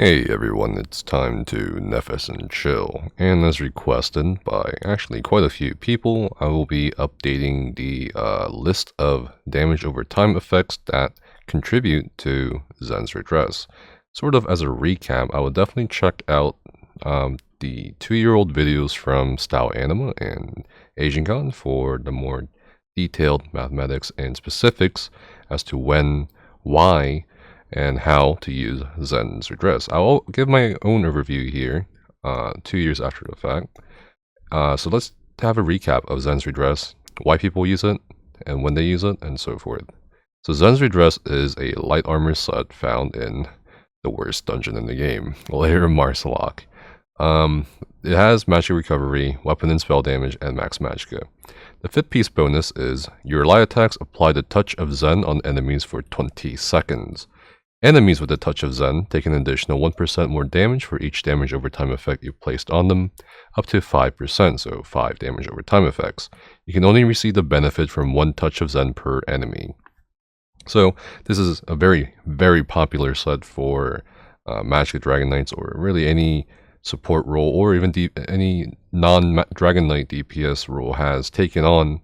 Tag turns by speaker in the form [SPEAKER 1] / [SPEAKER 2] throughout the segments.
[SPEAKER 1] Hey everyone, it's time to Nefes and chill, and as requested by actually quite a few people, I will be updating the list of damage over time effects that contribute to Zen's Redress. Sort of as a recap, I would definitely check out the 2-year-old videos from Style Anima and AsianCon for the more detailed mathematics and specifics as to when, why, and how to use Zen's Redress. I'll give my own overview here, 2 years after the fact. So let's have a recap of Zen's Redress, why people use it, and when they use it, and so forth. So Zen's Redress is a light armor set found in the worst dungeon in the game, Lair of Marsalok. It has magic recovery, weapon and spell damage, and max magicka. The 5th piece bonus is your light attacks apply the touch of Zen on enemies for 20 seconds. Enemies with the touch of Zen take an additional 1% more damage for each damage over time effect you placed on them, up to 5%, so 5 damage over time effects. You can only receive the benefit from 1 touch of Zen per enemy. So this is a very, very popular set for Magic Dragon Knights, or really any support role, or even any non-Dragon Knight DPS role has taken on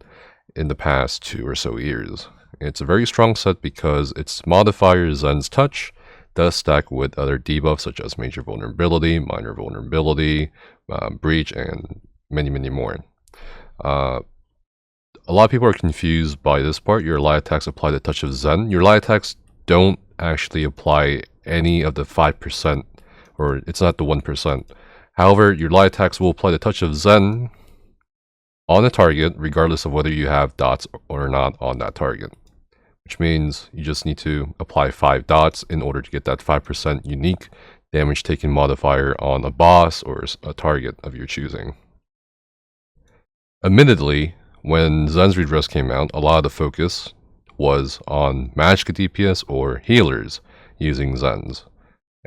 [SPEAKER 1] in the past 2 or so years. It's a very strong set because its modifier Zen's Touch does stack with other debuffs such as Major Vulnerability, Minor Vulnerability, Breach, and many, many more. A lot of people are confused by this part. Your light attacks apply the touch of Zen. Your light attacks don't actually apply any of the 5%, or it's not the 1%. However, your light attacks will apply the touch of Zen on a target, regardless of whether you have dots or not on that target. Which means you just need to apply 5 dots in order to get that 5% unique damage taken modifier on a boss or a target of your choosing. Admittedly, when Zen's Redress came out, a lot of the focus was on magic DPS or healers using Zens.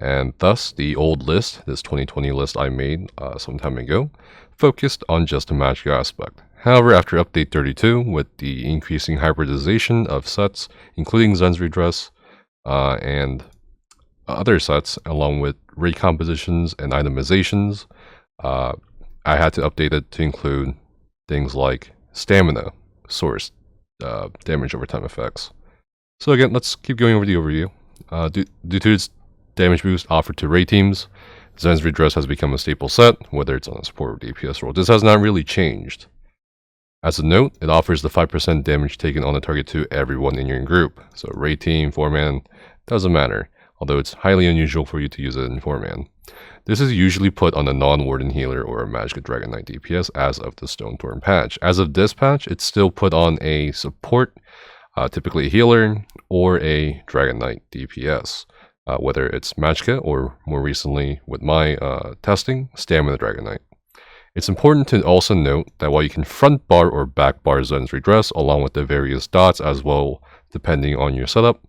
[SPEAKER 1] And thus, the old list, this 2020 list I made some time ago, focused on just the magic aspect. However, after update 32, with the increasing hybridization of sets, including Zen's Redress and other sets, along with recompositions and itemizations, I had to update it to include things like stamina, source, damage over time effects. So again, let's keep going over the overview. Due to its damage boost offered to raid teams, Zen's Redress has become a staple set, whether it's on a support or DPS role. This has not really changed. As a note, it offers the 5% damage taken on the target to everyone in your group. So raid team, 4-man, doesn't matter, although it's highly unusual for you to use it in 4-man. This is usually put on a non-Warden healer or a Magic Dragon Knight DPS as of the Stonethorn patch. As of this patch, it's still put on a support, typically a healer, or a Dragon Knight DPS. Whether it's Magicka or, more recently with my testing, Stamina Dragon Knight. It's important to also note that while you can front bar or back bar Zen's Redress along with the various dots as well, depending on your setup,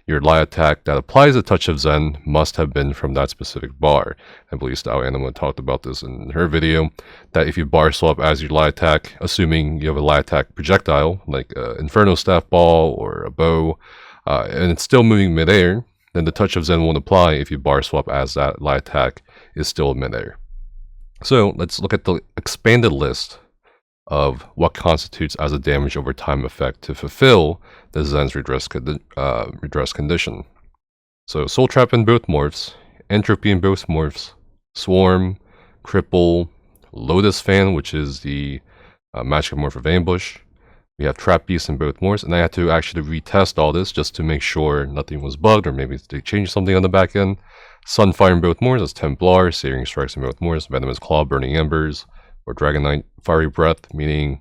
[SPEAKER 1] your light attack that applies a touch of Zen must have been from that specific bar. I believe Style Anima talked about this in her video, that if you bar swap as your light attack, assuming you have a light attack projectile, like an Inferno Staff Ball or a bow, and it's still moving midair, then the touch of Zen won't apply if you bar swap as that light attack is still midair. So let's look at the expanded list of what constitutes as a damage over time effect to fulfill the Zen's Redress condition. So Soul Trap in both morphs, Entropy in both morphs, Swarm, Cripple, Lotus Fan, which is the magic morph of Ambush. We have Trap Beast in both morphs, and I had to actually retest all this just to make sure nothing was bugged, or maybe they changed something on the back end. Sunfire in both morphs, that's Templar, Searing Strikes in both morphs, Venomous Claw, Burning Embers, or Dragon Knight Fiery Breath, meaning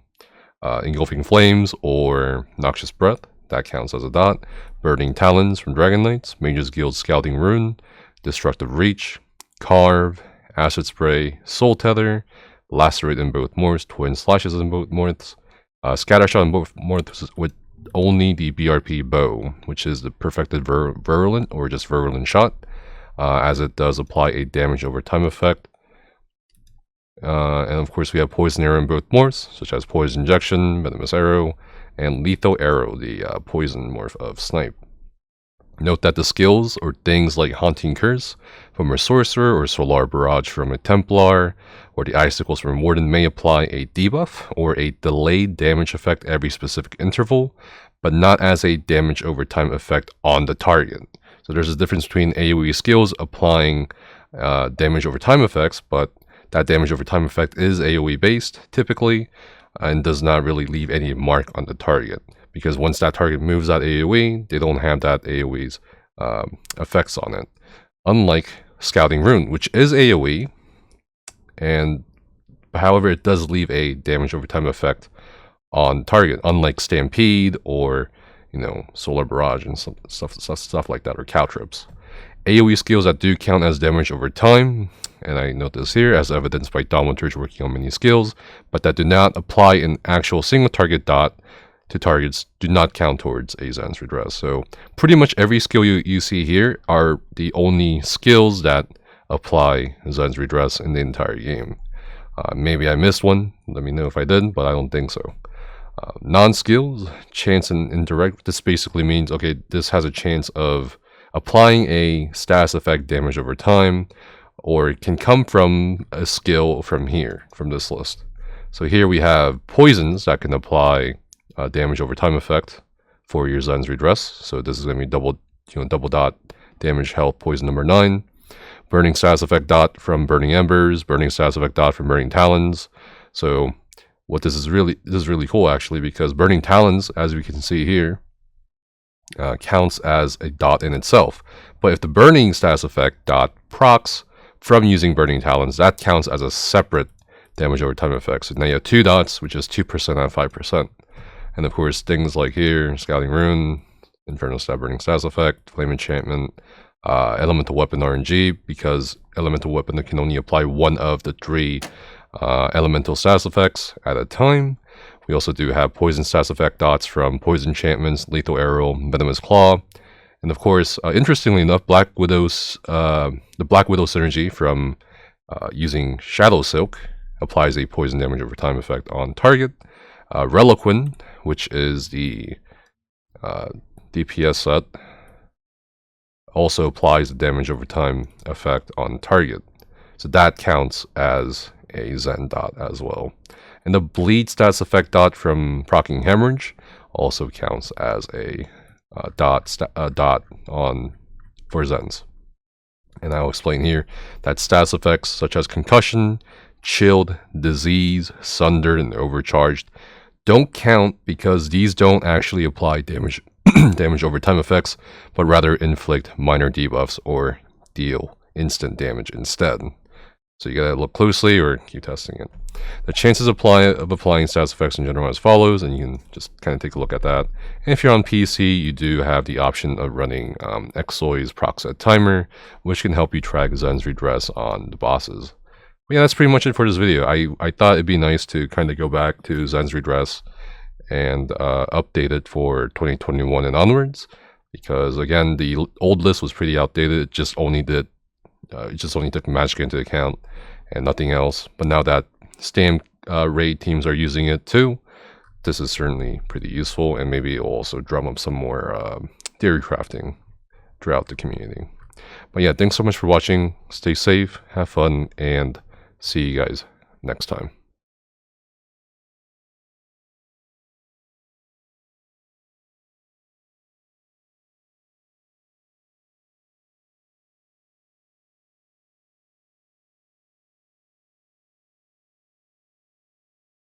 [SPEAKER 1] Engulfing Flames, or Noxious Breath, that counts as a dot. Burning Talons from Dragon Knights, Mage's Guild Scouting Rune, Destructive Reach, Carve, Acid Spray, Soul Tether, Lacerate in both morphs, Twin Slashes in both morphs, Scattershot in both morphs with only the BRP bow, which is the perfected virulent or just virulent shot, as it does apply a damage over time effect. And of course we have Poison Arrow in both morphs, such as Poison Injection, Venomous Arrow, and Lethal Arrow, the poison morph of Snipe. Note that the skills, or things like Haunting Curse from a Sorcerer, or Solar Barrage from a Templar, or the Icicles from Warden, may apply a debuff or a delayed damage effect every specific interval, but not as a damage over time effect on the target. So there's a difference between AoE skills applying damage over time effects, but that damage over time effect is AoE based typically, and does not really leave any mark on the target. Because once that target moves that AoE, they don't have that AoE's effects on it. Unlike Scouting Rune, which is AoE, and however it does leave a damage over time effect on target, unlike Stampede or Solar Barrage and stuff like that, or Caltrips. AoE skills that do count as damage over time, and I note this here as evidenced by Dominator's working on many skills, but that do not apply an actual single target dot to targets, do not count towards a Zen's Redress. So pretty much every skill you see here are the only skills that apply Zen's Redress in the entire game. Maybe I missed one, let me know if I did, but I don't think so. Non-skills, chance and indirect, this basically means, okay, this has a chance of applying a status effect damage over time, or it can come from a skill from here, from this list. So here we have poisons that can apply damage over time effect for your Zen's Redress. So this is going to be double dot damage health poison number 9. Burning status effect dot from Burning Embers, burning status effect dot from Burning Talons. So what this is really cool actually, because Burning Talons, as we can see here, counts as a dot in itself. But if the burning status effect dot procs from using Burning Talons, that counts as a separate damage over time effect. So now you have 2 dots, which is 2% out of 5%. And of course, things like here, Scouting Rune, Infernal Stab, Burning Status Effect, Flame Enchantment, Elemental Weapon RNG, because Elemental Weapon can only apply one of the 3 Elemental Status Effects at a time. We also do have Poison Status Effect dots from Poison Enchantments, Lethal Arrow, Venomous Claw. And of course, interestingly enough, the Black Widow synergy from using Shadow Silk applies a poison damage over time effect on target. Reliquin, which is the DPS set, also applies the damage over time effect on target. So that counts as a Zen dot as well. And the bleed status effect dot from proccing Hemorrhage also counts as a dot for Zens. And I'll explain here that status effects such as Concussion, Chilled, Disease, Sundered, and Overcharged don't count because these don't actually apply damage over time effects, but rather inflict minor debuffs or deal instant damage instead. So you gotta look closely or keep testing it. The chances of applying status effects in general as follows, and you can just kind of take a look at that. And if you're on PC, you do have the option of running Xoi's Proc-Set Timer, which can help you track Zen's Redress on the bosses. But yeah, that's pretty much it for this video. I thought it'd be nice to kind of go back to Zen's Redress and update it for 2021 and onwards, because again, the old list was pretty outdated. It just only took Magic into account and nothing else. But now that Stamp raid teams are using it too, this is certainly pretty useful, and maybe it will also drum up some more theory crafting throughout the community. But yeah, thanks so much for watching. Stay safe, have fun, and see you guys next time.